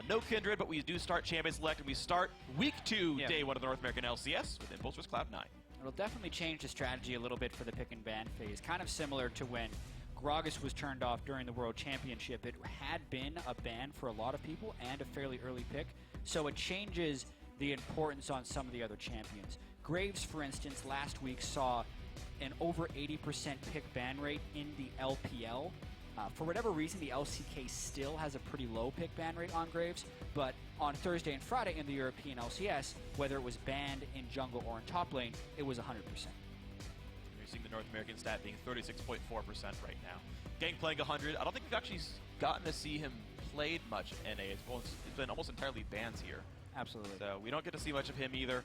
No Kindred, but we do start Champion Select, and we start Week 2, Day 1 of the North American LCS with Impulse vs. Cloud9. It'll definitely change the strategy a little bit for the pick and ban phase, kind of similar to when Gragas was turned off during the World Championship. It had been a ban for a lot of people and a fairly early pick, so it changes the importance on some of the other champions. Graves, for instance, last week saw an over 80% pick ban rate in the LPL. For whatever reason, the LCK still has a pretty low pick ban rate on Graves, but on Thursday and Friday in the European LCS, whether it was banned in jungle or in top lane, it was 100%. You're seeing the North American stat being 36.4% right now. Gang playing 100. I don't think we've actually gotten to see him played much in NA. It's been almost entirely bans here. Absolutely. So we don't get to see much of him either.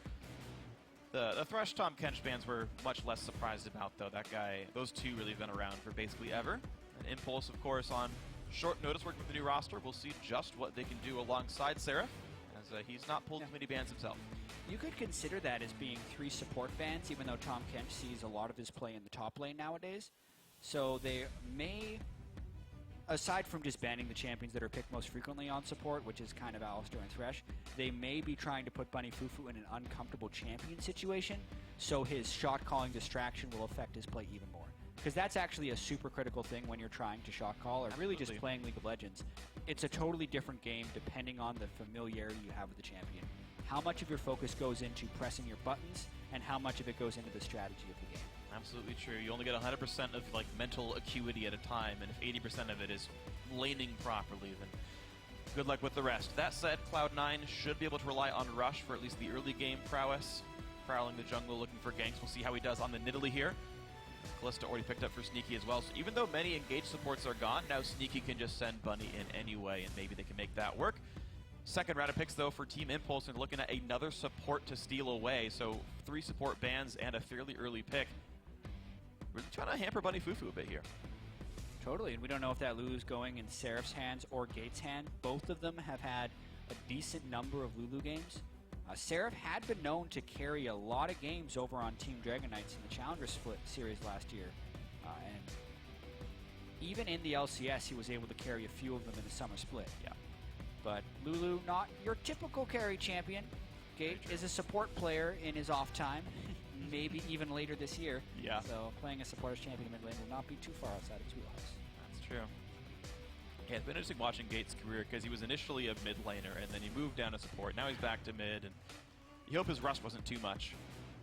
The Thresh Tom Kench bans were much less surprised about, though. That guy, those two really have been around for basically ever. And Impulse, of course, on short notice working with the new roster. We'll see just what they can do alongside Seraph, as he's not pulled too many bans himself. You could consider that as being 3 support bans, even though Tom Kench sees a lot of his play in the top lane nowadays. So they may, aside from just banning the champions that are picked most frequently on support, which is kind of Alistar and Thresh, they may be trying to put Bunny Fufu in an uncomfortable champion situation, so his shot-calling distraction will affect his play even more. Because that's actually a super critical thing when you're trying to shot call, or really just playing League of Legends. It's a totally different game depending on the familiarity you have with the champion. How much of your focus goes into pressing your buttons, and how much of it goes into the strategy of the game. Absolutely true. You only get 100% of mental acuity at a time, and if 80% of it is laning properly, then good luck with the rest. That said, Cloud9 should be able to rely on Rush for at least the early game prowess, prowling the jungle looking for ganks. We'll see how he does on the Nidalee here. Kalista already picked up for Sneaky as well, so even though many engaged supports are gone, now Sneaky can just send Bunny in anyway, and maybe they can make that work. Second round of picks, though, for Team Impulse, and looking at another support to steal away, so 3 support bans and a fairly early pick. Really trying to hamper Bunny Fufu a bit here. Totally, and we don't know if that Lulu's going in Seraph's hands or Gate's hand. Both of them have had a decent number of Lulu games. Seraph had been known to carry a lot of games over on Team Dragon Knights in the Challenger Split series last year. And even in the LCS, he was able to carry a few of them in the Summer Split. Yeah. But Lulu, not your typical carry champion. Gate is a support player in his off time, maybe even later this year. Yeah. So playing a support as champion in mid lane will not be too far outside of his wheelhouse. That's true. Yeah, it's been interesting watching Gate's career because he was initially a mid laner and then he moved down to support. Now he's back to mid, and you hope his rust wasn't too much.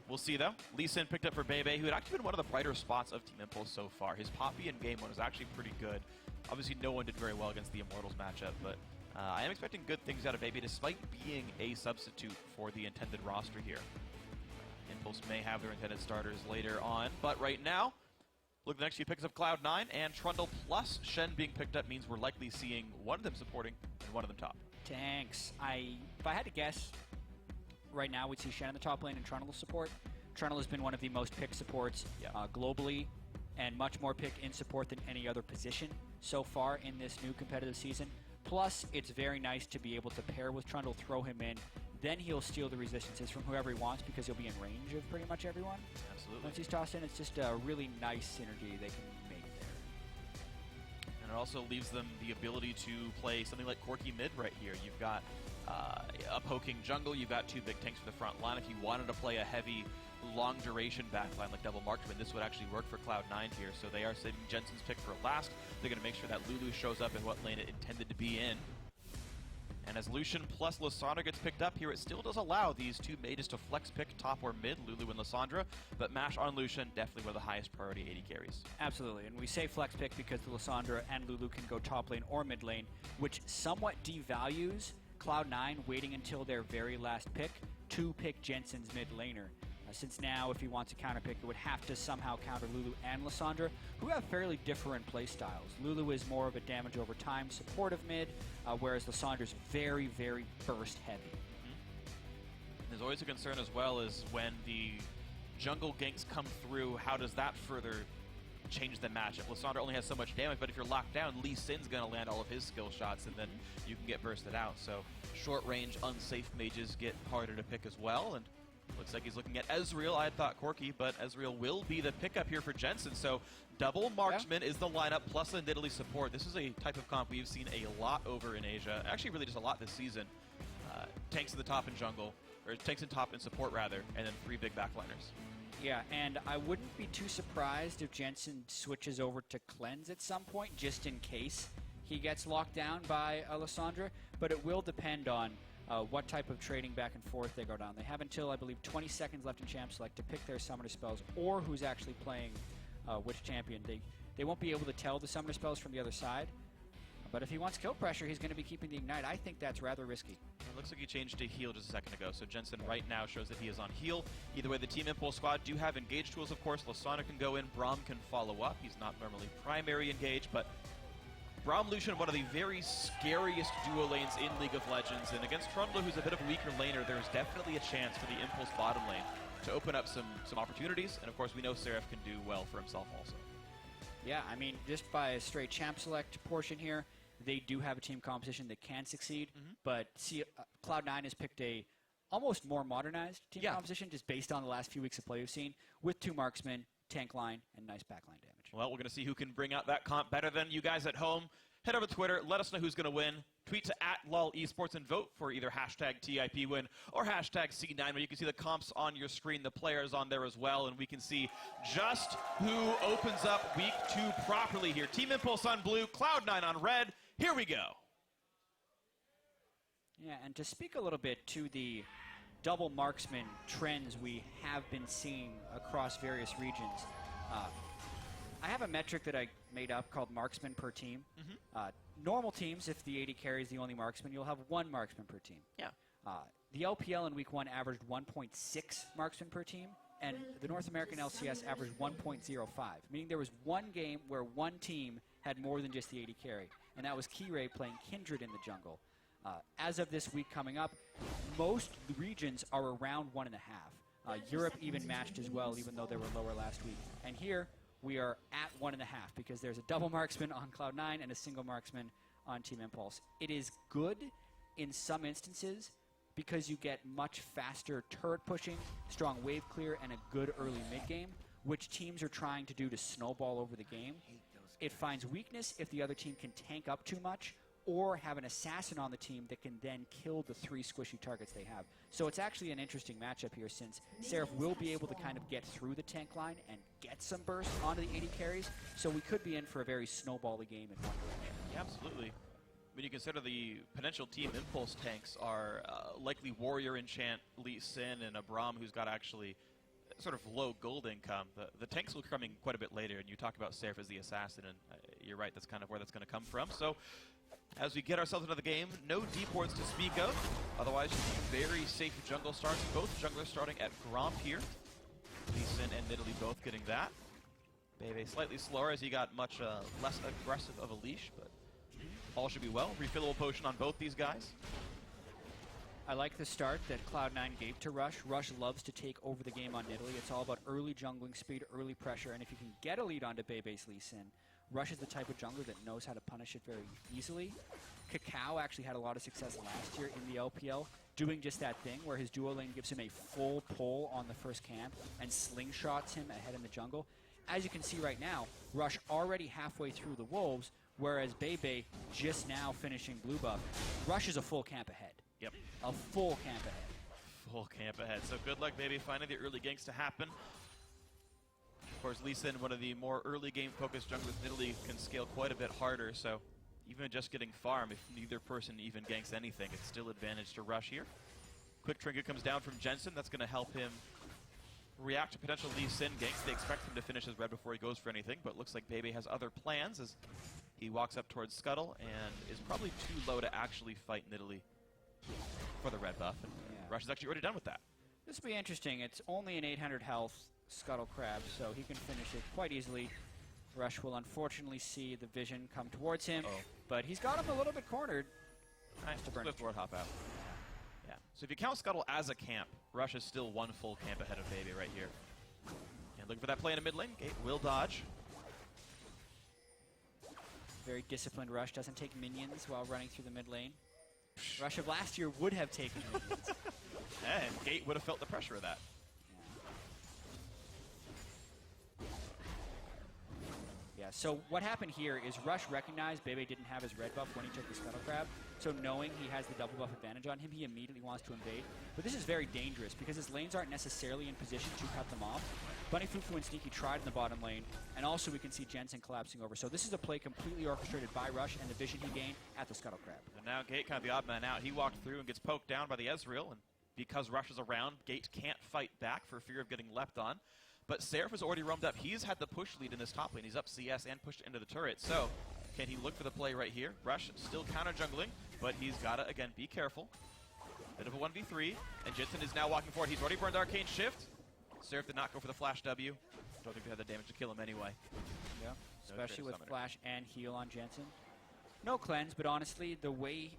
We'll see, though. Lee Sin picked up for Bebe, who had actually been one of the brighter spots of Team Impulse so far. His Poppy in Game 1 was actually pretty good. Obviously, no one did very well against the Immortals matchup, but I am expecting good things out of Bebe despite being a substitute for the intended roster here. Impulse may have their intended starters later on, but right now, look, the next few picks of Cloud9 and Trundle plus Shen being picked up means we're likely seeing one of them supporting and one of them top. Tanks. If I had to guess, right now we'd see Shen in the top lane and Trundle support. Trundle has been one of the most picked supports globally, and much more picked in support than any other position so far in this new competitive season. Plus, it's very nice to be able to pair with Trundle, throw him in, then he'll steal the resistances from whoever he wants because he'll be in range of pretty much everyone. Absolutely. Once he's tossed in, it's just a really nice synergy they can make there. And it also leaves them the ability to play something like Corki mid right here. You've got a poking jungle, you've got 2 big tanks for the front line. If you wanted to play a heavy, long-duration backline like Double Marksman, this would actually work for Cloud9 here. So they are saving Jensen's pick for last. They're going to make sure that Lulu shows up in what lane it intended to be in. And as Lucian plus Lysandra gets picked up here, it still does allow these 2 mages to flex pick top or mid, Lulu and Lysandra, but mash on Lucian, definitely one of the highest priority AD carries. Absolutely, and we say flex pick because the Lysandra and Lulu can go top lane or mid lane, which somewhat devalues Cloud9 waiting until their very last pick to pick Jensen's mid laner. Since now, if he wants to counterpick, it would have to somehow counter Lulu and Lysandra, who have fairly different play styles. Lulu is more of a damage over time supportive mid, whereas Lysandra's very, very burst heavy. There's always a concern as well is when the jungle ganks come through, how does that further change the matchup? Lysandra only has so much damage, but if you're locked down, Lee Sin's going to land all of his skill shots, and then you can get bursted out. So short-range, unsafe mages get harder to pick as well, and Looks like he's looking at Ezreal. I had thought Corki, but Ezreal will be the pickup here for Jensen. So double marksman is the lineup plus a Nidalee support. This is a type of comp we've seen a lot over in Asia. Actually, really just a lot this season. Tanks in the top and jungle, or tanks in top and support rather, and then 3 big backliners. Yeah, and I wouldn't be too surprised if Jensen switches over to cleanse at some point, just in case he gets locked down by Alessandra, but it will depend on what type of trading back and forth they go down. They have until, I believe, 20 seconds left in Champ Select to pick their summoner spells or who's actually playing which champion. They won't be able to tell the summoner spells from the other side, but if he wants kill pressure, he's going to be keeping the Ignite. I think that's rather risky. It looks like he changed to heal just a second ago, so Jensen right now shows that he is on heal. Either way, the Team Impulse squad do have engage tools, of course. Lasana can go in, Braum can follow up. He's not normally primary engage, but Braum Lucian, one of the very scariest duo lanes in League of Legends, and against Trundle, who's a bit of a weaker laner, there's definitely a chance for the Impulse bottom lane to open up some opportunities, and of course we know Seraph can do well for himself also. Yeah, I mean, just by a straight Champ Select portion here, they do have a team composition that can succeed, but Cloud9 has picked a almost more modernized team composition just based on the last few weeks of play we've seen, with 2 marksmen, tank line, and nice backline damage. Well, we're going to see who can bring out that comp better than you guys at home. Head over to Twitter, let us know who's going to win. Tweet to @LOLEsports and vote for either #TIPWin or #C9, where you can see the comps on your screen, the players on there as well, and we can see just who opens up week 2 properly here. Team Impulse on blue, Cloud9 on red. Here we go. Yeah, and to speak a little bit to the double marksman trends we have been seeing across various regions, I have a metric that I made up called marksman per team. Normal teams, if the AD carry is the only marksman, you'll have 1 marksman per team. Yeah. The LPL in week 1 averaged 1.6 marksman per team, and the North American LCS averaged 1.05, meaning there was 1 game where 1 team had more than just the AD carry, and that was Keyray playing Kindred in the jungle. As of this week coming up, most regions are around 1.5. Europe even matched as well, even though they were lower last week. And here, we are at 1.5 because there's a double marksman on Cloud9 and a single marksman on Team Impulse. It is good in some instances because you get much faster turret pushing, strong wave clear, and a good early mid game, which teams are trying to do to snowball over the game. It finds weakness if the other team can tank up too much or have an assassin on the team that can then kill the 3 squishy targets they have. So it's actually an interesting matchup here, since Seraph will be able to kind of get through the tank line and get some burst onto the AD carries, so we could be in for a very snowbally game in one direction. Yeah, absolutely. When you consider the potential Team Impulse tanks are likely Warrior Enchant, Lee Sin, and a Braum who's got actually sort of low gold income. The tanks will come in quite a bit later, and you talk about Seraph as the assassin, and you're right, that's kind of where that's going to come from. So as we get ourselves into the game, no deep wards to speak of. Otherwise, very safe jungle starts. Both junglers starting at Gromp here. Lee Sin and Nidalee both getting that. Bebe slightly slower as he got much less aggressive of a leash, but all should be well. Refillable potion on both these guys. I like the start that Cloud9 gave to Rush. Rush loves to take over the game on Nidalee. It's all about early jungling speed, early pressure, and if you can get a lead onto Bebe's Lee Sin, Rush is the type of jungler that knows how to punish it very easily. Cacao actually had a lot of success last year in the LPL, doing just that thing where his duo lane gives him a full pull on the first camp and slingshots him ahead in the jungle. As you can see right now, Rush already halfway through the Wolves, whereas Bebe just now finishing blue buff. Rush is a full camp ahead. Yep. A full camp ahead. Full camp ahead. So good luck, Bebe, finding the early ganks to happen. Of course, Lee Sin, one of the more early game focused junglers in Italy, can scale quite a bit harder, so even just getting farm, if neither person even ganks anything, it's still advantage to Rush here. Quick trinket comes down from Jensen. That's going to help him react to potential Lee Sin ganks. They expect him to finish his red before he goes for anything, but looks like Bebe has other plans as he walks up towards Scuttle and is probably too low to actually fight Nidalee for the red buff. And Rush is actually already done with that. This will be interesting. It's only an 800 health Scuttle Crab, so he can finish it quite easily. Rush will unfortunately see the vision come towards him, but he's got him a little bit cornered. Nice to burn Swift Ward hop out. Yeah. So if you count Scuttle as a camp, Rush is still 1 full camp ahead of Bebe right here. And looking for that play in the mid lane. Gate will dodge. Very disciplined Rush, doesn't take minions while running through the mid lane. Rush of last year would have taken minions. And Gate would have felt the pressure of that. Yeah, so what happened here is Rush recognized Bebe didn't have his red buff when he took the Scuttle Crab, so knowing he has the double buff advantage on him, he immediately wants to invade. But this is very dangerous because his lanes aren't necessarily in position to cut them off. Bunny Fufu and Sneaky tried in the bottom lane, and also we can see Jensen collapsing over. So this is a play completely orchestrated by Rush and the vision he gained at the Scuttle Crab. And now Gate kind of the odd man out. He walked through and gets poked down by the Ezreal, and because Rush is around, Gate can't fight back for fear of getting leapt on. But Seraph has already roamed up. He's had the push lead in this top lane. He's up CS and pushed into the turret. So can he look for the play right here? Rush still counter jungling, but he's got to, again, be careful. Bit of a 1v3, and Jensen is now walking forward. He's already burned Arcane Shift. Seraph did not go for the Flash W. Don't think they had the damage to kill him anyway. Yeah, No especially with summoner. Flash and heal on Jensen. No cleanse, but honestly, the way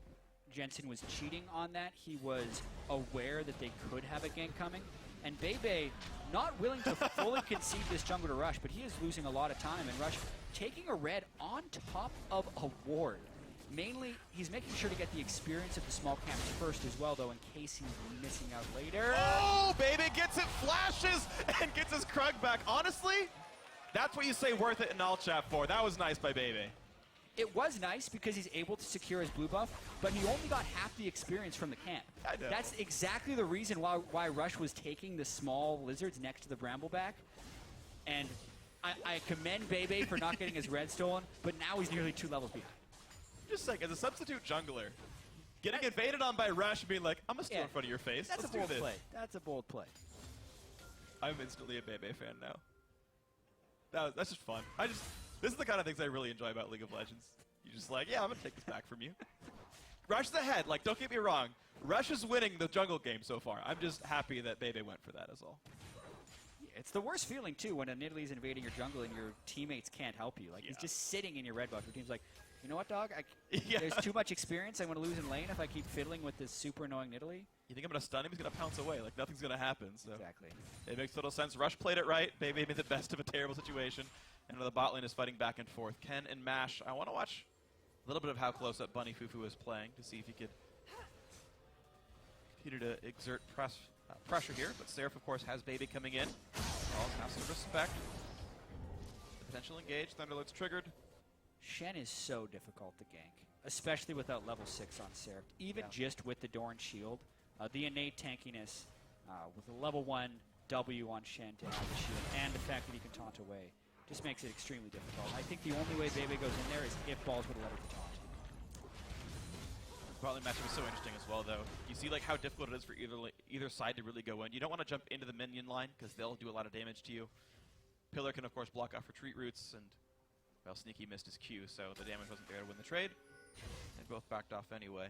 Jensen was cheating on that, he was aware that they could have a gank coming. And Bebe, not willing to fully concede this jungle to Rush, but he is losing a lot of time. And Rush taking a red on top of a ward. Mainly, he's making sure to get the experience of the small camps first as well, though, in case he's missing out later. Oh, Bebe gets it, flashes, and gets his Krug back. Honestly, that's what you say worth it in all chat for. That was nice by Bebe. It was nice because he's able to secure his blue buff, but he only got half the experience from the camp. I know. That's exactly the reason why Rush was taking the small lizards next to the Brambleback. And I commend Bebe for not getting his red stolen, but now he's nearly 2 levels behind. Just like, as a substitute jungler, getting invaded on by Rush and being like, I'm going to steal in front of your face. That's Let's a bold do this. play. That's a bold play. I'm instantly a Bebe fan now. That's just fun. This is the kind of things I really enjoy about League of Legends. You're just like, yeah, I'm going to take this back from you. Rush the head. Like, don't get me wrong. Rush is winning the jungle game so far. I'm just happy that Bebe went for that is all. Yeah, it's the worst feeling, too, when a Nidalee's invading your jungle and your teammates can't help you. Like, he's just sitting in your red buff. Your team's like, you know what, dog? There's too much experience. I'm going to lose in lane if I keep fiddling with this super annoying Nidalee. You think I'm going to stun him? He's going to pounce away. Like, nothing's going to happen. So Exactly. it makes total sense. Rush played it right. Bebe made the best of a terrible situation. And the bot lane is fighting back and forth. Ken and Mash, I want to watch a little bit of how close up Bunny Fufu is playing to see if he could continue to exert pressure here. But Seraph, of course, has Bebe coming in. Also has some respect. The potential engage. Thunderlord's triggered. Shen is so difficult to gank, especially without level 6 on Seraph. Even just with the Doran shield, the innate tankiness with a level 1 W on Shen to have the shield, and the fact that he can taunt away, just makes it extremely difficult. I think the only way Bebe goes in there is if balls would let her taunt. Bot lane matchup is so interesting as well, though. You see like how difficult it is for either side to really go in. You don't want to jump into the minion line because they'll do a lot of damage to you. Pillar can, of course, block off retreat routes, and well, Sneaky missed his Q, so the damage wasn't there to win the trade. And both backed off anyway.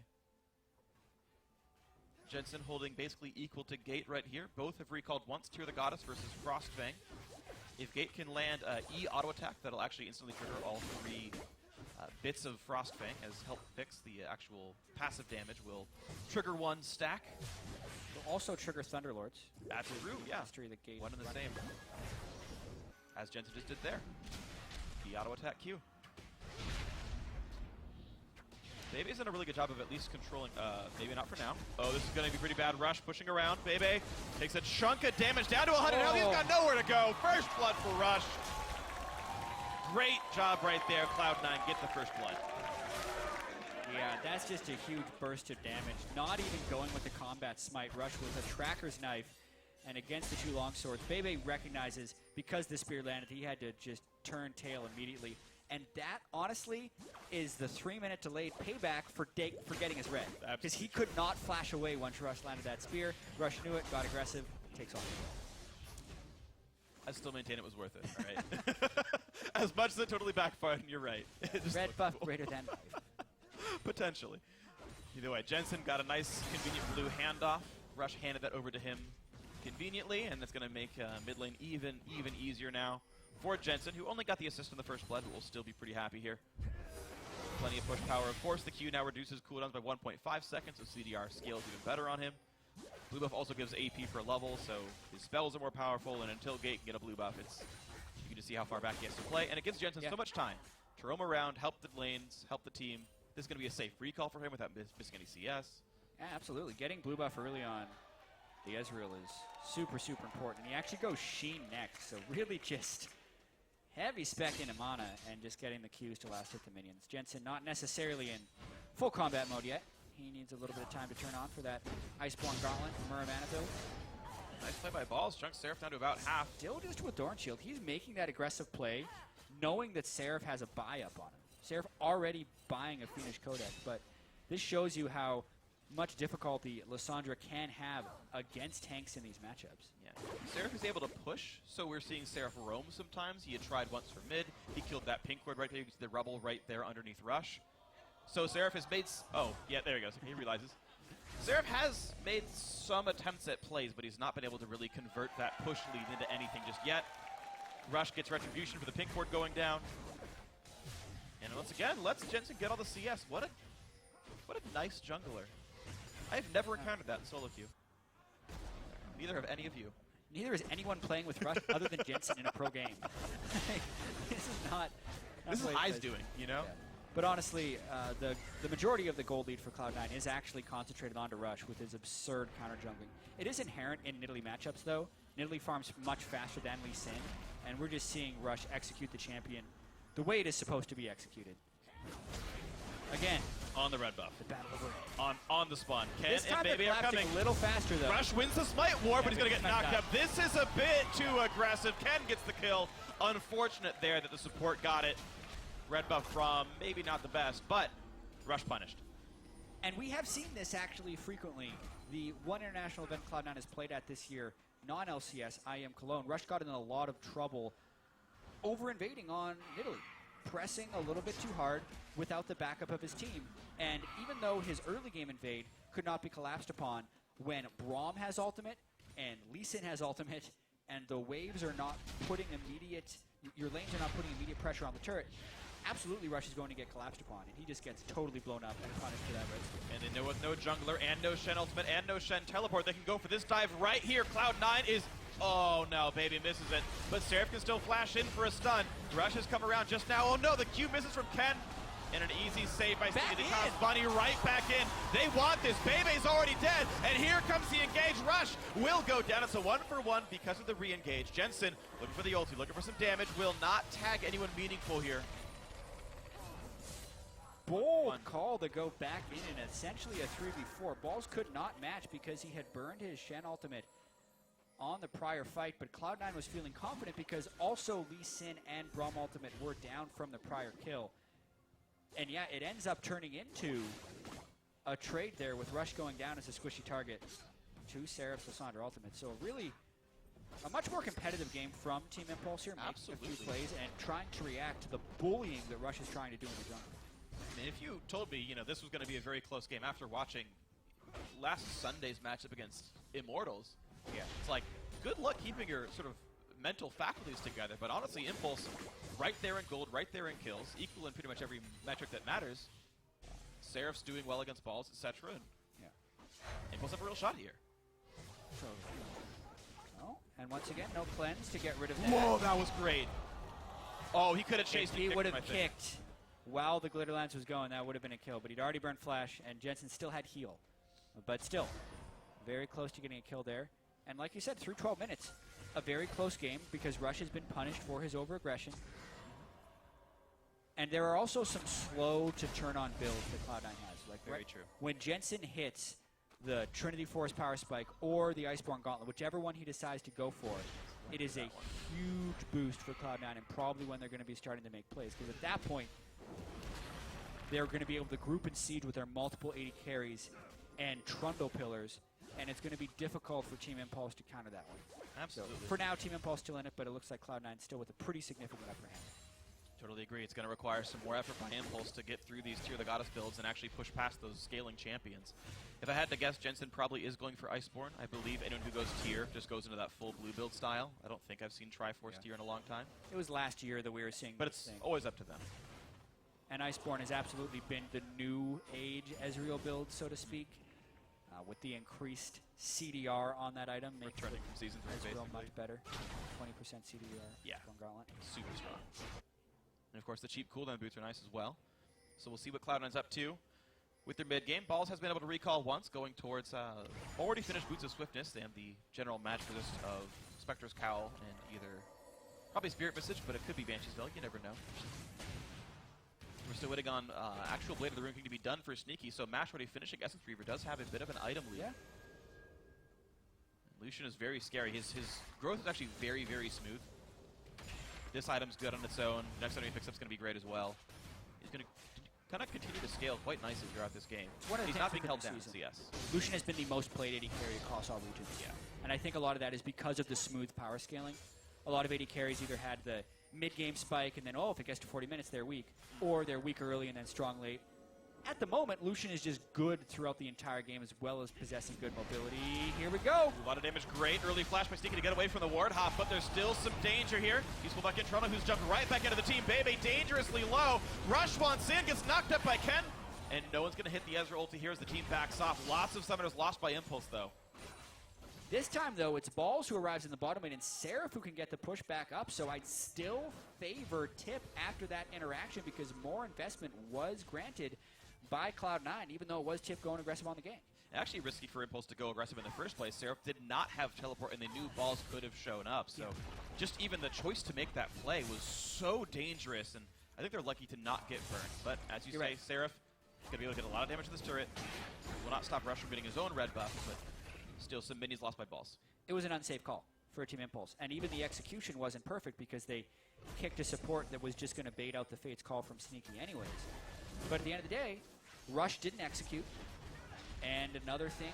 Jensen holding basically equal to Gate right here. Both have recalled once Tear the Goddess versus Frostfang. If Gate can land E auto attack, that'll actually instantly trigger all 3 bits of Frostfang as help fix the actual passive damage. Will trigger 1 stack. Will also trigger Thunderlords. That's true, yeah. History of the Gate. One and the same. As Jensen just did there. The auto attack Q. Bebe's done a really good job of at least controlling, maybe not for now. Oh, this is going to be pretty bad. Rush pushing around. Bebe takes a chunk of damage down to 100. Now he's got nowhere to go. First blood for Rush. Great job right there, Cloud9. Get the first blood. Yeah, that's just a huge burst of damage. Not even going with the combat smite. Rush with a tracker's knife. And against the 2 longswords, Bebe recognizes because the spear landed, he had to just turn tail immediately. And that, honestly, is the 3-minute delayed payback for getting his red. Because he could not flash away once Rush landed that spear. Rush knew it, got aggressive, takes off. I still maintain it was worth it, all right? As much as it totally backfired, and you're right. Red buff greater than life. Potentially. Either way, Jensen got a nice, convenient blue handoff. Rush handed that over to him conveniently, and it's going to make mid lane even easier now for Jensen, who only got the assist in the first blood, but will still be pretty happy here. Plenty of push power. Of course, the Q now reduces cooldowns by 1.5 seconds, so CDR scales even better on him. Blue buff also gives AP per level, so his spells are more powerful, and until Gate can get a blue buff, you can just see how far back he has to play, and it gives Jensen so much time to roam around, help the lanes, help the team. This is going to be a safe recall for him without missing any CS. Yeah, absolutely. Getting blue buff early on the Ezreal is super, super important. He actually goes Sheen next, so really just heavy spec into mana and just getting the Qs to last hit the minions. Jensen not necessarily in full combat mode yet. He needs a little bit of time to turn on for that Iceborne Gauntlet from Muramana build. Nice play by Balls. Chunks Seraph down to about half. Still just with Thorn Shield. He's making that aggressive play, knowing that Seraph has a buy up on him. Seraph already buying a Fiendish Codex, but this shows you how much difficulty Lissandra can have against tanks in these matchups. Yeah. Seraph is able to push, so we're seeing Seraph roam sometimes. He had tried once for mid. He killed that pink ward right there. You can see the rubble right there underneath Rush. So Seraph has made... Oh, yeah, there he goes. He realizes. Seraph has made some attempts at plays, but he's not been able to really convert that push lead into anything just yet. Rush gets retribution for the pink ward going down. And once again, lets Jensen get all the CS. What a nice jungler. I've never encountered that in solo queue. Neither have any of you. Neither is anyone playing with Rush other than Jensen in a pro game. This is not this is I's doing, you know? Yeah. But honestly, the majority of the gold lead for Cloud9 is actually concentrated onto Rush with his absurd counter jungling. It is inherent in Nidalee matchups, though. Nidalee farms much faster than Lee Sin, and we're just seeing Rush execute the champion the way it is supposed to be executed. Again, on the red buff. the battle over On the spawn. Ken this time and Baby are coming. a little faster, though. Rush wins the smite war, but he's going to get knocked up. This is a bit too aggressive. Ken gets the kill. Unfortunate there that the support got it. Red buff from maybe not the best, but Rush punished. And we have seen this actually frequently. The one international event Cloud9 has played at this year, non-LCS, IM Cologne, Rush got in a lot of trouble over-invading on Nidalee, pressing a little bit too hard without the backup of his team. And even though his early game invade could not be collapsed upon, when Braum has ultimate and Lee Sin has ultimate, and the waves are not putting immediate, your lanes are not putting immediate pressure on the turret, absolutely Rush is going to get collapsed upon, and he just gets totally blown up and punished for that risk. And then with no jungler and no Shen ultimate and no Shen teleport, they can go for this dive right here. Cloud9 is... Oh no, Baby misses it. But Seraph can still flash in for a stun. Rush has come around just now. Oh no, the Q misses from Ken. And an easy save by Stevie. Bunny right back in. They want this. Bebe's already dead. And here comes the engage. Rush will go down. It's a 1-for-1 because of the re-engage. Jensen looking for the ulti, looking for some damage. Will not tag anyone meaningful here. Bold call to go back in and essentially a 3v4. Balls could not match because he had burned his Shen ultimate on the prior fight, but Cloud9 was feeling confident because also Lee Sin and Braum ultimate were down from the prior kill. And yeah, it ends up turning into a trade there with Rush going down as a squishy target to Seraph's Lissandra ultimate. So really a much more competitive game from Team Impulse here, making a few plays and trying to react to the bullying that Rush is trying to do in the jungle. I mean, if you told me, this was going to be a very close game after watching last Sunday's matchup against Immortals, yeah, it's like, good luck keeping your sort of mental faculties together. But honestly, Impulse, right there in gold, right there in kills, equal in pretty much every metric that matters. Seraph's doing well against Balls, etc. And yeah, Impulse have a real shot here. Oh, and once again, no cleanse to get rid of that. Whoa, that was great. Oh, he could have chased me. He would have kicked while the Glitter Lance was going. That would have been a kill, but he'd already burned Flash, and Jensen still had heal. But still, very close to getting a kill there. And like you said, through 12 minutes, a very close game because Rush has been punished for his over-aggression. And there are also some slow-to-turn-on builds that Cloud9 has. Like very true. When Jensen hits the Trinity Force Power Spike or the Iceborne Gauntlet, whichever one he decides to go for, it is a huge boost for Cloud9 and probably when they're going to be starting to make plays. Because at that point, they're going to be able to group and siege with their multiple 80 carries and Trundle Pillars, and it's going to be difficult for Team Impulse to counter that one. Absolutely. So for now, Team Impulse still in it, but it looks like Cloud9 still with a pretty significant upper hand. Totally agree. It's going to require some more effort by Impulse to get through these Tier of the Goddess builds and actually push past those scaling champions. If I had to guess, Jensen probably is going for Iceborne. I believe anyone who goes Tier just goes into that full blue build style. I don't think I've seen Triforce Tier in a long time. It was last year that we were seeing but it's always up to them. And Iceborne has absolutely been the new age Ezreal build, so to speak. With the increased CDR on that item, makes returning from Season 3 Ezreal basically much better. 20% CDR. Yeah. Gauntlet. Super strong. And of course, the cheap cooldown boots are nice as well. So we'll see what Cloud9's up to with their mid game. Balls has been able to recall once, going towards already finished Boots of Swiftness. They have the general match for this of Spectre's Cowl and either probably Spirit Visage, but it could be Banshee's Veil. You never know. We're still waiting on actual Blade of the Rune King to be done for Sneaky, so match ready finishing Essence Reaver does have a bit of an item lead. Yeah. Lucian is very scary. His growth is actually very, very smooth. This item's good on its own. Next item he picks up is going to be great as well. He's going to kind of continue to scale quite nicely throughout this game. He's not being held down in CS. Lucian has been the most played AD carry across all regions. Yeah. And I think a lot of that is because of the smooth power scaling. A lot of AD carries either had the mid-game spike and then, oh, if it gets to 40 minutes, they're weak. Or they're weak early and then strong late. At the moment, Lucian is just good throughout the entire game as well as possessing good mobility. Here we go. A lot of damage, great early flash by Sneaky to get away from the ward hop, but there's still some danger here. Useful back in Toronto, who's jumped right back into the team. Bebe dangerously low. Rush wants in, gets knocked up by Ken. And no one's going to hit the Ezra ulti here as the team backs off. Lots of summoners lost by Impulse, though. This time, though, it's Balls who arrives in the bottom lane and Seraph who can get the push back up, so I'd still favor Tip after that interaction because more investment was granted by Cloud9, even though it was Tip going aggressive on the game. Actually risky for Impulse to go aggressive in the first place. Seraph did not have teleport, and they knew Balls could have shown up, so just even the choice to make that play was so dangerous, and I think they're lucky to not get burned. But as you say, Seraph is going to be able to get a lot of damage to this turret. Will not stop Rush from getting his own red buff, but still some minions lost by Balls. It was an unsafe call for Team Impulse, and even the execution wasn't perfect because they kicked a support that was just going to bait out the Fate's call from Sneaky anyways. But at the end of the day, Rush didn't execute, and another thing,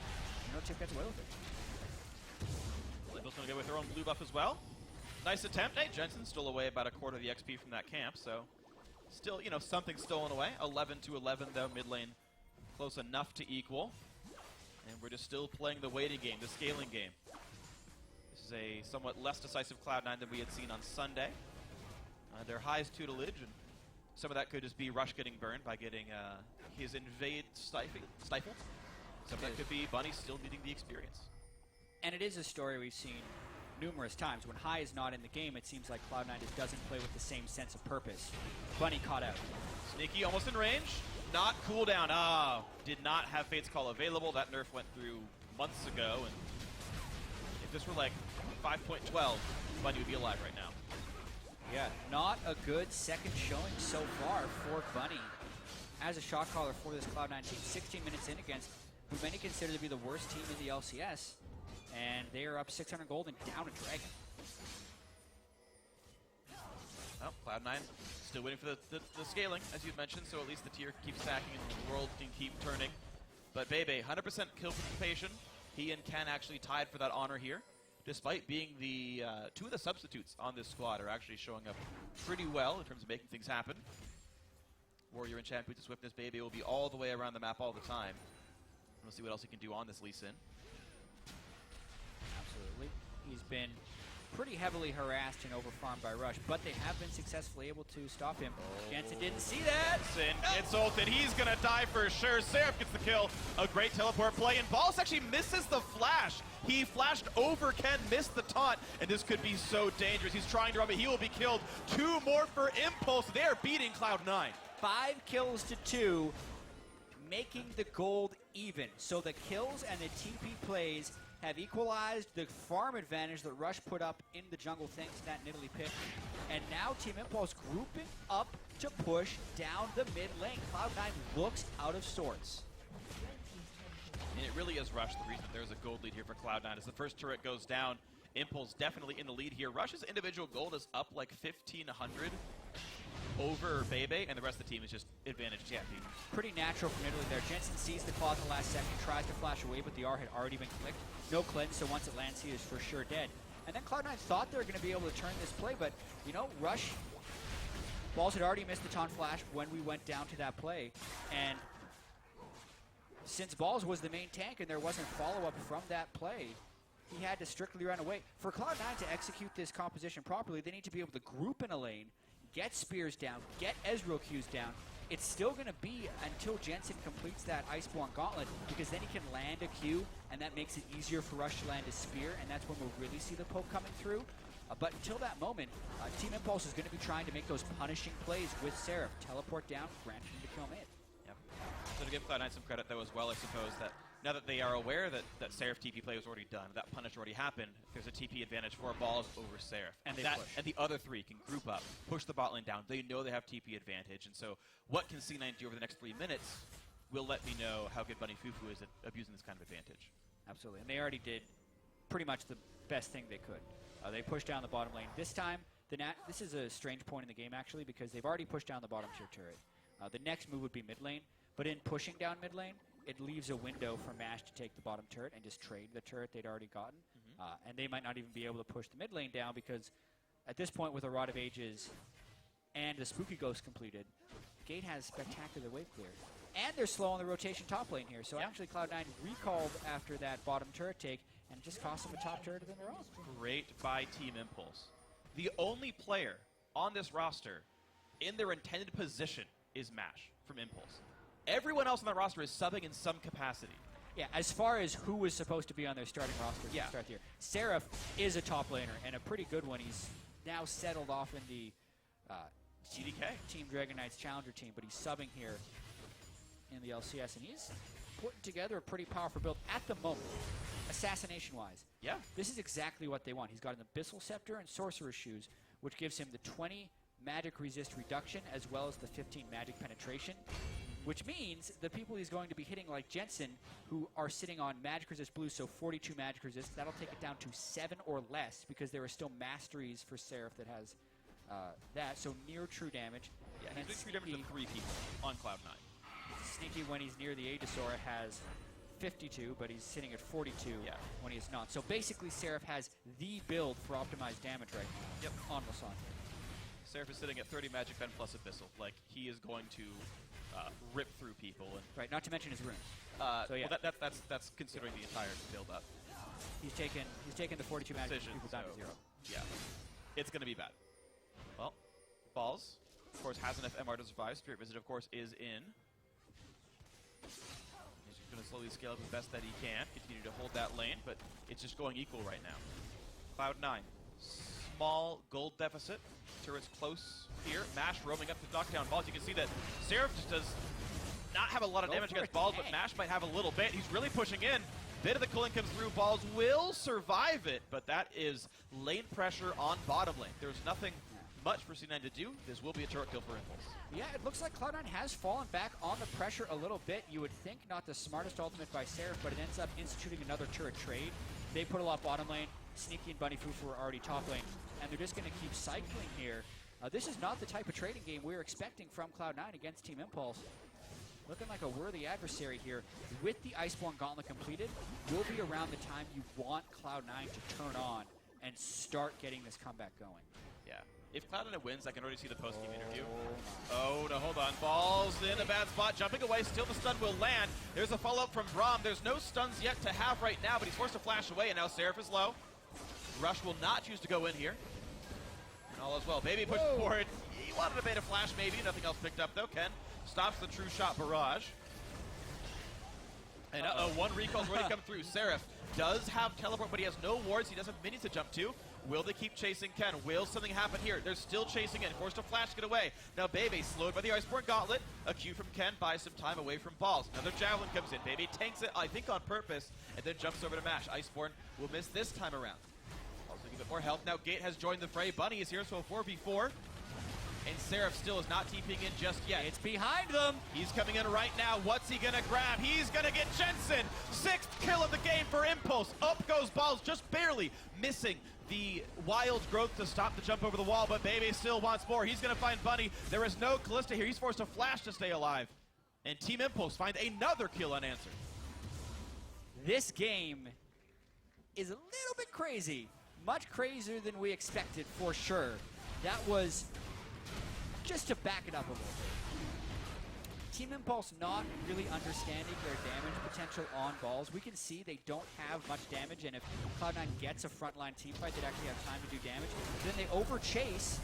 Tip gets away with it. Limble's going to go with her own blue buff as well. Nice attempt. Hey, Jensen stole away about a quarter of the XP from that camp, so still, something stolen away. 11 to 11, though, mid lane close enough to equal. And we're just still playing the waiting game, the scaling game. This is a somewhat less decisive Cloud9 than we had seen on Sunday. Their highest tutelage, and some of that could just be Rush getting burned by getting his invade stifled. Some of that could be Bunny still needing the experience. And it is a story we've seen numerous times. When High is not in the game, it seems like Cloud9 just doesn't play with the same sense of purpose. Bunny caught out. Sneaky almost in range. Not cooldown. Did not have Fate's Call available. That nerf went through months ago, and if this were like 5.12, Bunny would be alive right now. Yeah, not a good second showing so far for Bunny as a shot caller for this Cloud9 team. 16 minutes in against who many consider to be the worst team in the LCS, and they are up 600 gold and down a dragon. Oh, Cloud9 still waiting for the scaling, as you mentioned, so at least the tier keeps stacking and the world can keep turning. But Bebe, 100% kill participation. He and Ken actually tied for that honor here. Despite being the two of the substitutes on this squad are actually showing up pretty well in terms of making things happen. Warrior and Champ, Boots of Swiftness, Bebe will be all the way around the map all the time. We'll see what else he can do on this Lee Sin. Absolutely. He's been pretty heavily harassed and overfarmed by Rush, but they have been successfully able to stop him. Jensen didn't see that. Sin gets ulted. He's going to die for sure. Seraph gets the kill. A great teleport play, and Balls actually misses the flash. He flashed over Ken, missed the taunt, and this could be so dangerous. He's trying to run, but he will be killed. 2 more for Impulse. They're beating Cloud9. 5 kills to 2, making the gold even. So the kills and the TP plays have equalized the farm advantage that Rush put up in the jungle thanks to that Nidalee pick. And now Team Impulse grouping up to push down the mid lane. Cloud9 looks out of sorts. And it really is Rush the reason there's a gold lead here for Cloud9. As the first turret goes down, Impulse definitely in the lead here. Rush's individual gold is up like 1,500 over Bebe, and the rest of the team is just advantage champion. Pretty natural from Italy there. Jensen sees the claw at the last second, tries to flash away, but the R had already been clicked. No cleanse, so once it lands, he is for sure dead. And then Cloud9 thought they were going to be able to turn this play, but, Rush, Balls had already missed the taunt flash when we went down to that play. And since Balls was the main tank and there wasn't follow-up from that play, he had to strictly run away. For Cloud9 to execute this composition properly, they need to be able to group in a lane, get spears down, get Ezreal Qs down. It's still going to be until Jensen completes that Iceborne Gauntlet, because then he can land a Q, and that makes it easier for Rush to land a spear, and that's when we'll really see the poke coming through. But until that moment, Team Impulse is going to be trying to make those punishing plays with Seraph. Teleport down, grant him to kill mid. Yep. So to give Cloud9 some credit, though, as well, I suppose, that now that they are aware that Seraph TP play was already done, that punish already happened, there's a TP advantage for Balls over Seraph. And and the other three can group up, push the bot lane down. They know they have TP advantage, and so what can C9 do over the next 3 minutes will let me know how good Bunny Fufu is at abusing this kind of advantage. Absolutely, and they already did pretty much the best thing they could. They pushed down the bottom lane. This time, this is a strange point in the game, actually, because they've already pushed down the bottom tier turret. The next move would be mid lane, but in pushing down mid lane, it leaves a window for MASH to take the bottom turret and just trade the turret they'd already gotten. And they might not even be able to push the mid lane down because at this point with a Rod of Ages and the Spooky Ghost completed, Gate has spectacular wave clear. And they're slow on the rotation top lane here, so actually Cloud9 recalled after that bottom turret take and just cost them a top turret of their own. Great by Team Impulse. The only player on this roster in their intended position is MASH from Impulse. Everyone else on that roster is subbing in some capacity. Yeah, as far as who was supposed to be on their starting roster to start the year, Seraph is a top laner and a pretty good one. He's now settled off in the CDK Team Dragon Knights Challenger team, but he's subbing here in the LCS, and he's putting together a pretty powerful build at the moment, assassination-wise. Yeah. This is exactly what they want. He's got an Abyssal Scepter and Sorcerer's Shoes, which gives him the 20 magic resist reduction as well as the 15 magic penetration, which means the people he's going to be hitting like Jensen, who are sitting on magic resist blue, so 42 magic resist, that'll take it down to 7 or less because there are still masteries for Seraph that has that, so near true damage. Yeah, he's doing true damage to 3 people on Cloud9. Sneaky when he's near the Aegisaur has 52, but he's sitting at 42 when he is not. So basically Seraph has the build for optimized damage right now on Lassonde. Seraph is sitting at 30 magic pen plus Abyssal. Like, he is going to rip through people. And right, not to mention his runes. So yeah, well, that's considering the entire build-up. He's taken the 42 magic people down to 0. Yeah, it's going to be bad. Well, Balls, of course, has enough MR to survive. Spirit Visit, of course, is in. He's going to slowly scale up as best that he can, continue to hold that lane, but it's just going equal right now. Cloud9, small gold deficit. Turret's close here. MASH roaming up to knock down Balls. You can see that Seraph just does not have a lot of damage against Balls, but MASH might have a little bit. He's really pushing in. Bit of the cooling comes through. Balls will survive it, but that is lane pressure on bottom lane. There's nothing much for C9 to do. This will be a turret kill for Impulse. Yeah, it looks like Cloud9 has fallen back on the pressure a little bit. You would think not the smartest ultimate by Seraph, but it ends up instituting another turret trade. They put a lot bottom lane. Sneaky and Bunny Fufu are already top lane, and they're just going to keep cycling here. This is not the type of trading game we're expecting from Cloud9 against Team Impulse. Looking like a worthy adversary here. With the Iceborne Gauntlet completed, will be around the time you want Cloud9 to turn on and start getting this comeback going. Yeah. If Cloud9 wins, I can already see the post-game interview. Oh, no, hold on. Balls in a bad spot. Jumping away. Still the stun will land. There's a follow-up from Braum. There's no stuns yet to have right now, but he's forced to flash away, and now Seraph is low. Rush will not choose to go in here. And all is well. Baby pushed forward. He wanted a beta flash, maybe. Nothing else picked up, though. Ken stops the true shot barrage. And one recall's already come through. Seraph does have teleport, but he has no wards. He does have minions to jump to. Will they keep chasing Ken? Will something happen here? They're still chasing in. Forced to flash get away. Now Bebe slowed by the Iceborne Gauntlet. A Q from Ken buys some time away from Balls. Another Javelin comes in. Bebe tanks it, I think on purpose, and then jumps over to MASH. Iceborne will miss this time around. Also a bit more health. Now Gate has joined the fray. Bunny is here, so a 4v4. And Seraph still is not TPing in just yet. It's behind them. He's coming in right now. What's he gonna grab? He's gonna get Jensen. 6th kill of the game for Impulse. Up goes Balls, just barely missing the wild growth to stop the jump over the wall, but Bebe still wants more. He's gonna find Bunny. There is no Callista here. He's forced to flash to stay alive. And Team Impulse find another kill unanswered. This game is a little bit crazy. Much crazier than we expected, for sure. That was just to back it up a little bit. Team Impulse not really understanding their damage potential on Balls. We can see they don't have much damage, and if Cloud9 gets a frontline teamfight, they'd actually have time to do damage. Then they over-chase,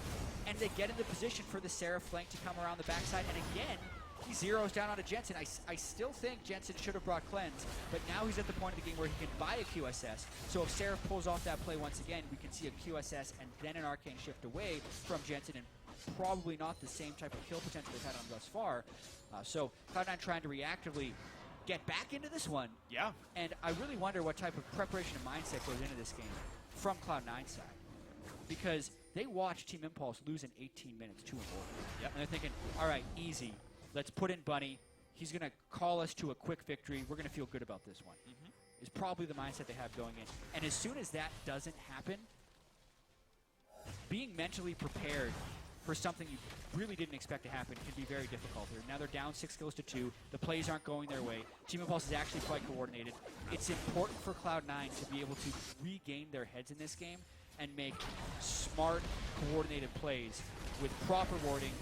and they get into position for the Seraph flank to come around the backside, and again, He zeroes down onto Jensen. I still think Jensen should have brought Cleanse, but now he's at the point of the game where he can buy a QSS. So if Seraph pulls off that play once again, we can see a QSS and then an Arcane Shift away from Jensen, and probably not the same type of kill potential they've had on thus far. So Cloud9 trying to reactively get back into this one. Yeah. And I really wonder what type of preparation and mindset goes into this game from Cloud9's side. Because they watched Team Impulse lose in 18 minutes, 2-4. Yep. And they're thinking, all right, easy. Let's put in Bunny. He's going to call us to a quick victory. We're going to feel good about this one. Is probably the mindset they have going in. And as soon as that doesn't happen, being mentally prepared for something you really didn't expect to happen can be very difficult. Now they're down 6 kills to 2. The plays aren't going their way. Team Impulse is actually quite coordinated. It's important for Cloud9 to be able to regain their heads in this game and make smart, coordinated plays with proper warding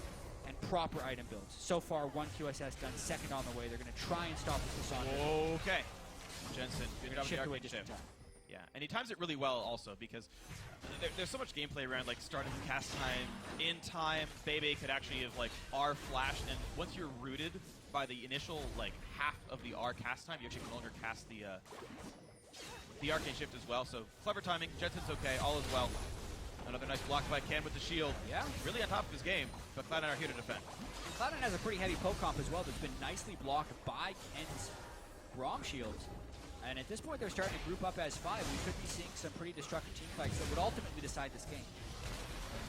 and proper item builds. So far, 1 QSS done, second on the way. They're going to try and stop the Cassandra. Okay. Jensen, good job with the Shift away Arcane just in Shift. time. Yeah, and he times it really well also because there's so much gameplay around like starting cast time in time. Bebe could actually have like R flashed, and once you're rooted by the initial like half of the R cast time, you actually can no longer cast the Arcane Shift as well. So clever timing. Jensen's okay, all is well. Another nice block by Ken with the shield. Yeah. Really on top of his game, but Cloud9 are here to defend. Cloud9 has a pretty heavy poke comp as well that's been nicely blocked by Ken's Grom shields. And at this point, they're starting to group up as 5. We could be seeing some pretty destructive team fights that would ultimately decide this game.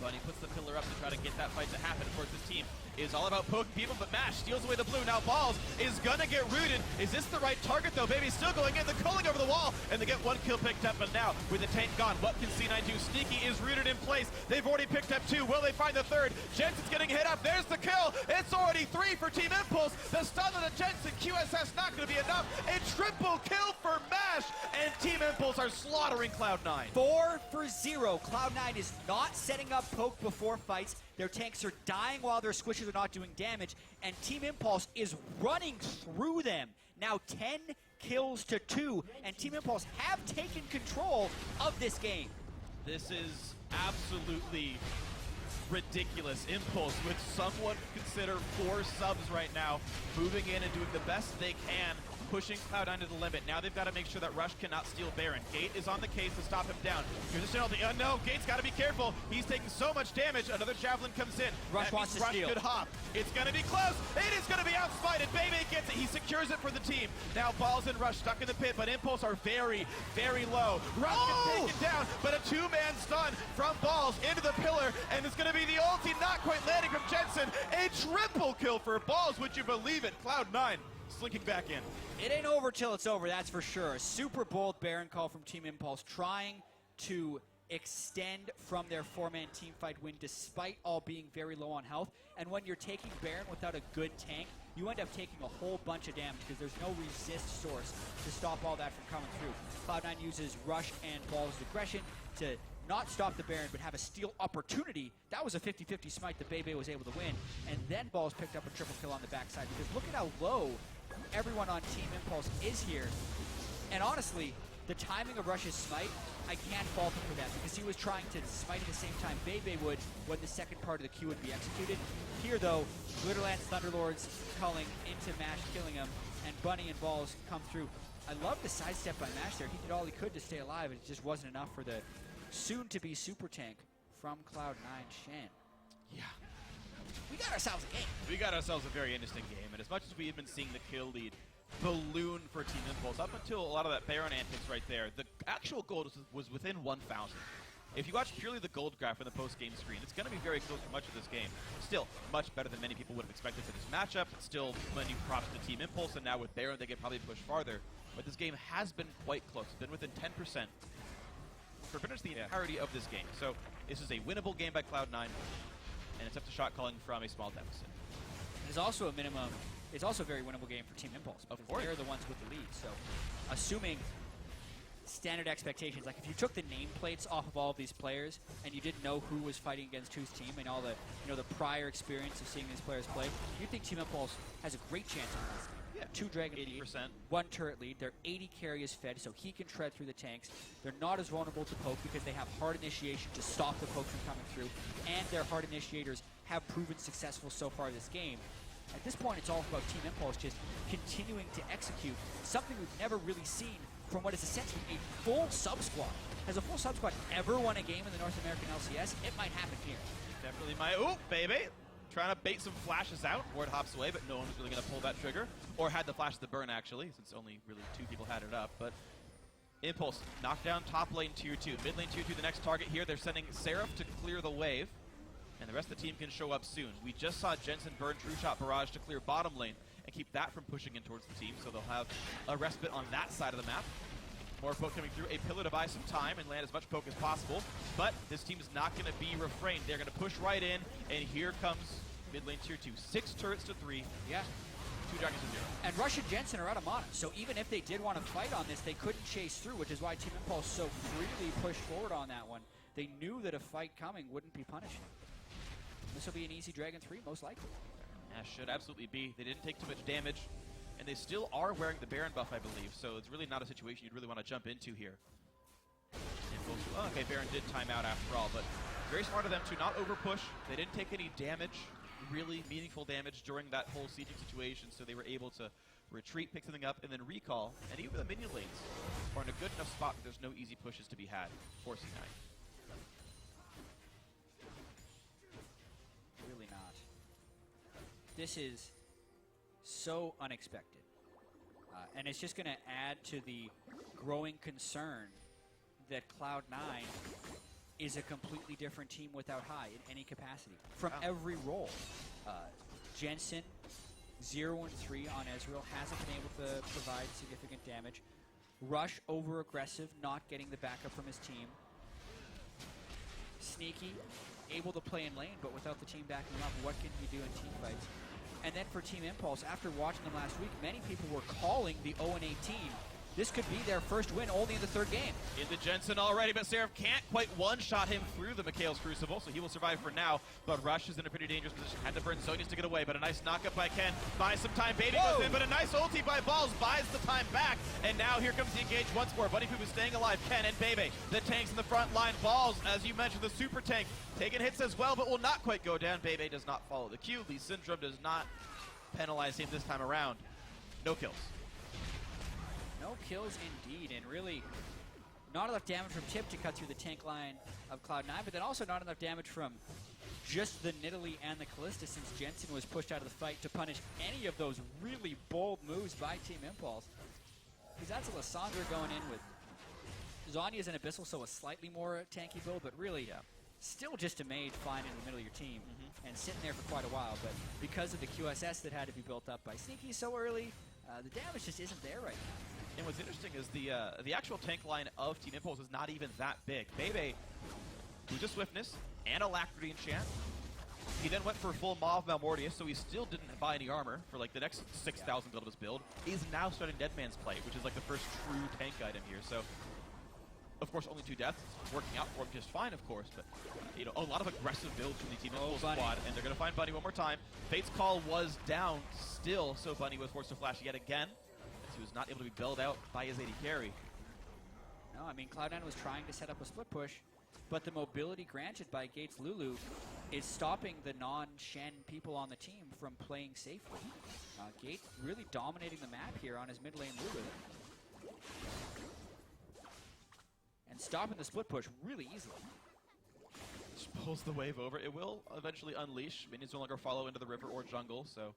Bunny puts the pillar up to try to get that fight to happen. Of course, this team is all about poking people, but Mash steals away the blue. Now Balls is gonna get rooted. Is this the right target, though? Baby's still going in. The culling over the wall, and they get 1 kill picked up. But now, with the tank gone, what can C9 do? Sneaky is rooted in place. They've already picked up 2. Will they find the 3rd? Jensen's getting hit up. There's the kill. It's already 3 for Team Impulse. The stun of the Jensen QSS not gonna be enough. A triple kill for Mash, and Team Impulse are slaughtering Cloud9. 4 for 0. Cloud9 is not setting up poke before fights. Their tanks are dying while their squishes are not doing damage, and Team Impulse is running through them. Now 10 kills to 2, and Team Impulse have taken control of this game. This is absolutely ridiculous. Impulse with someone consider 4 subs right now, moving in and doing the best they can, pushing Cloud9 to the limit. Now they've got to make sure that Rush cannot steal Baron. Gate is on the case to stop him down. Here's a penalty. No, Gate's got to be careful. He's taking so much damage. Another Javelin comes in. Rush That wants means to steal. Rush could hop. It's going to be close. It is going to be outsmited. Bebe gets it. He secures it for the team. Now Balls and Rush stuck in the pit, but Impulse are very, very low. Rush gets taken down, but a 2-man stun from Balls into the pillar, and it's going to be the ulti not quite landing from Jensen. A triple kill for Balls. Would you believe it? Cloud9 slinking back in. It ain't over till it's over, that's for sure. A super bold Baron call from Team Impulse, trying to extend from their 4-man teamfight win despite all being very low on health. And when you're taking Baron without a good tank, you end up taking a whole bunch of damage because there's no resist source to stop all that from coming through. Cloud9 uses Rush and Balls' aggression to not stop the Baron, but have a steal opportunity. That was a 50-50 smite that Bebe was able to win. And then Balls picked up a triple kill on the backside because look at how low everyone on Team Impulse is here. And honestly, the timing of Rush's smite, I can't fault him for that because he was trying to smite at the same time Bebe would when the second part of the Q would be executed. Here though, Glitterlands Thunderlords culling into Mash, killing him, and Bunny and Balls come through. I love the sidestep by Mash there. He did all he could to stay alive. It just wasn't enough for the soon-to-be super tank from Cloud9 Shen. Yeah. We got ourselves a game. We got ourselves a very interesting game, and as much as we've been seeing the kill lead balloon for Team Impulse, up until a lot of that Baron antics right there, the actual gold was within 1,000. If you watch purely the gold graph in the post-game screen, it's going to be very close for much of this game. Still, much better than many people would have expected for this matchup. It's still many props to Team Impulse, and now with Baron, they can probably push farther. But this game has been quite close. It's been within 10% for pretty much the entirety of this game. So this is a winnable game by Cloud9, and it's up to shot calling from a small deficit. It's also a minimum. It's also a very winnable game for Team Impulse because they're the ones with the lead. So, assuming standard expectations, like if you took the nameplates off of all of these players and you didn't know who was fighting against whose team and all the the prior experience of seeing these players play, you think Team Impulse has a great chance of this game. Yeah, 2 Dragon 80%. lead, 1 turret lead. Their 80 carry is fed, so he can tread through the tanks. They're not as vulnerable to poke because they have hard initiation to stop the poke from coming through, and their hard initiators have proven successful so far this game. At this point, it's all about Team Impulse just continuing to execute something we've never really seen from what is essentially a full sub-squad. Has a full sub-squad ever won a game in the North American LCS? It might happen here. Definitely might. Ooh, baby! Trying to bait some flashes out. Ward hops away, but no one was really going to pull that trigger. Or had the flash of the burn, actually, since only really 2 people had it up. But Impulse knocked down top lane tier 2. Mid lane tier 2, the next target here. They're sending Seraph to clear the wave. And the rest of the team can show up soon. We just saw Jensen burn True Shot Barrage to clear bottom lane and keep that from pushing in towards the team, so they'll have a respite on that side of the map. More poke coming through. A pillar to buy some time and land as much poke as possible. But this team is not going to be refrained. They're going to push right in, and here comes mid lane tier 2. 6 turrets to 3. Yeah. 2 dragons to 0. And Rush and Jensen are out of mana, so even if they did want to fight on this, they couldn't chase through, which is why Team Impulse so freely pushed forward on that one. They knew that a fight coming wouldn't be punishing. This will be an easy Dragon 3, most likely. Yeah, should absolutely be. They didn't take too much damage, and they still are wearing the Baron buff, I believe, so it's really not a situation you'd really want to jump into here. Oh, okay, Baron did time out after all, but very smart of them to not overpush. They didn't take any damage, really meaningful damage during that whole sieging situation, so they were able to retreat, pick something up, and then recall. And even the minion lanes are in a good enough spot that there's no easy pushes to be had for C9. Really not. This is so unexpected. And it's just going to add to the growing concern that Cloud9 is a completely different team without High in any capacity. From every role. Jensen, 0 and 3 on Ezreal, hasn't been able to provide significant damage. Rush, over-aggressive, not getting the backup from his team. Sneaky, able to play in lane, but without the team backing up, what can he do in team fights? And then for Team Impulse, after watching them last week, many people were calling the 0-18. This could be their first win only in the 3rd game. Into Jensen already, but Seraph can't quite one-shot him through the Mikhail's Crucible, so he will survive for now. But Rush is in a pretty dangerous position. Had to burn Zonius to get away, but a nice knock-up by Ken. Buys some time, Baby goes in, but a nice ulti by Balls buys the time back. And now here comes the engage once more. Bunny Poop is staying alive. Ken and Bebe, the tanks in the front line. Balls, as you mentioned, the super tank, taking hits as well, but will not quite go down. Bebe does not follow the cue. Lee Syndrome does not penalize him this time around. No kills. No kills indeed, and really not enough damage from Tip to cut through the tank line of Cloud9, but then also not enough damage from just the Nidalee and the Callista, since Jensen was pushed out of the fight to punish any of those really bold moves by Team Impulse. Because that's a Lissandra going in with Zhonya's an Abyssal, so a slightly more tanky build, but really still just a mage flying in the middle of your team and sitting there for quite a while. But because of the QSS that had to be built up by Sneaky so early, the damage just isn't there right now. And what's interesting is the actual tank line of Team Impulse is not even that big. Bebe, who's a Swiftness and Alacrity enchant. He then went for full Maw of Malmortius, so he still didn't buy any armor for like the next 6,000 build of his build. He's now starting Dead Man's Plate, which is like the first true tank item here. So, of course, only 2 deaths. Working out for him just fine, of course, but you know, a lot of aggressive builds from the Team Impulse squad, and they're going to find Bunny one more time. Fate's Call was down still, so Bunny was forced to flash yet again. He was not able to be bailed out by his AD carry. No, I mean, Cloud9 was trying to set up a split push, but the mobility granted by Gates Lulu is stopping the non-Shen people on the team from playing safely. Gates really dominating the map here on his mid lane Lulu. And stopping the split push really easily. Just pulls the wave over. It will eventually unleash. Minions no longer follow into the river or jungle, so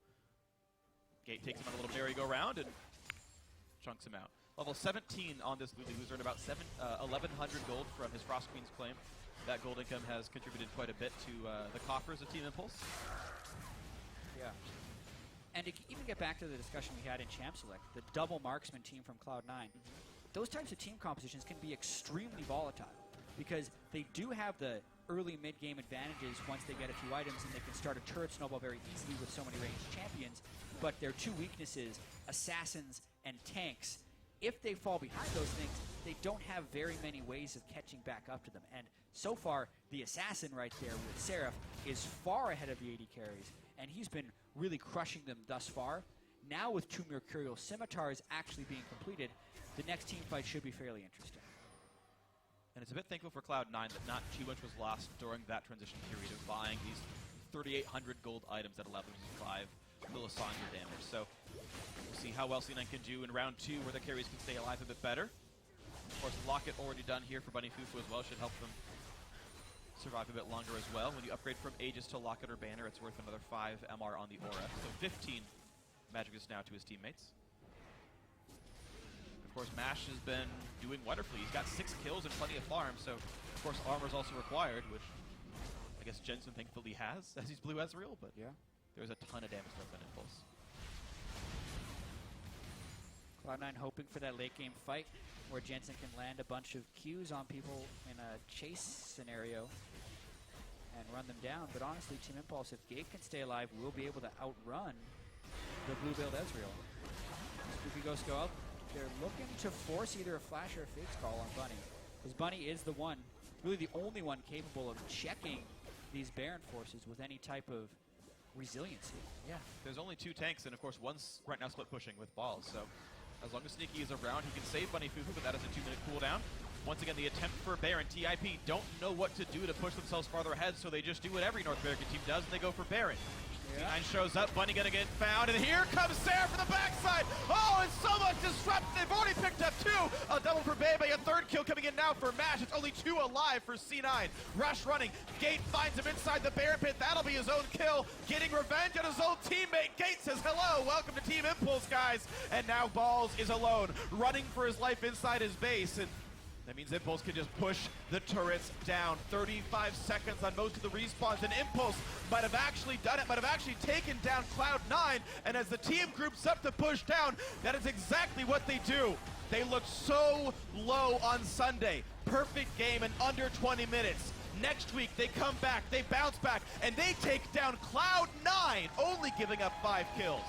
Gate takes him on a little merry-go-round and chunks him out. Level 17 on this Lulu, who's earned about 1,100 gold from his Frost Queen's claim. That gold income has contributed quite a bit to the coffers of Team Impulse. Yeah. And to even get back to the discussion we had in Champ Select, the double marksman team from Cloud9, those types of team compositions can be extremely volatile because they do have the early mid-game advantages once they get a few items and they can start a turret snowball very easily with so many ranged champions, but their 2 weaknesses, assassins and tanks, if they fall behind those things, they don't have very many ways of catching back up to them. And so far, the assassin right there with Seraph is far ahead of the AD carries, and he's been really crushing them thus far. Now with 2 Mercurial Scimitars actually being completed, the next team fight should be fairly interesting. And it's a bit thankful for Cloud9 that not too much was lost during that transition period of buying these 3,800 gold items that allowed them to survive little Sandra damage. So we'll see how well C9 can do in round 2, where the carries can stay alive a bit better. Of course, Locket already done here for Bunny Fufu as well, should help them survive a bit longer as well. When you upgrade from Aegis to Locket or Banner, it's worth another 5 MR on the Aura. So 15 Magic Resist now to his teammates. Of course, Mash has been doing wonderfully. He's got 6 kills and plenty of farm, so of course armor is also required, which I guess Jensen thankfully has, as he's blue Ezreal, but Yeah. there's a ton of damage left on Impulse. Cloud9 hoping for that late game fight where Jensen can land a bunch of Qs on people in a chase scenario and run them down. But honestly, Team Impulse, if Gate can stay alive, we'll be able to outrun the blue build Ezreal. Spooky Ghosts go up. They're looking to force either a flash or a Fate's Call on Bunny, because Bunny is the one, really the only one capable of checking these Baron forces with any type of resiliency. Yeah, there's only 2 tanks, and of course one's right now split pushing with balls, so as long as Sneaky is around, he can save Bunny Fufu, but that is a 2-minute cooldown. Once again, the attempt for Baron. TIP don't know what to do to push themselves farther ahead, so they just do what every North American team does, and they go for Baron. Yeah. C9 shows up, Bunny gonna get found, and here comes Sarah from the backside! Oh, and so much disrupt! They've already picked up 2! A double for Bebe, a 3rd kill coming in now for Mash. It's only 2 alive for C9. Rush running, Gate finds him inside the Baron pit. That'll be his own kill, getting revenge on his old teammate. Gate says, hello, welcome to Team Impulse, guys. And now Balls is alone, running for his life inside his base, and that means Impulse can just push the turrets down. 35 seconds on most of the respawns, and Impulse might have actually done it, might have actually taken down Cloud9, and as the team groups up to push down, that is exactly what they do. They looked so low on Sunday. Perfect game in under 20 minutes. Next week, they come back, they bounce back, and they take down Cloud9, only giving up 5 kills.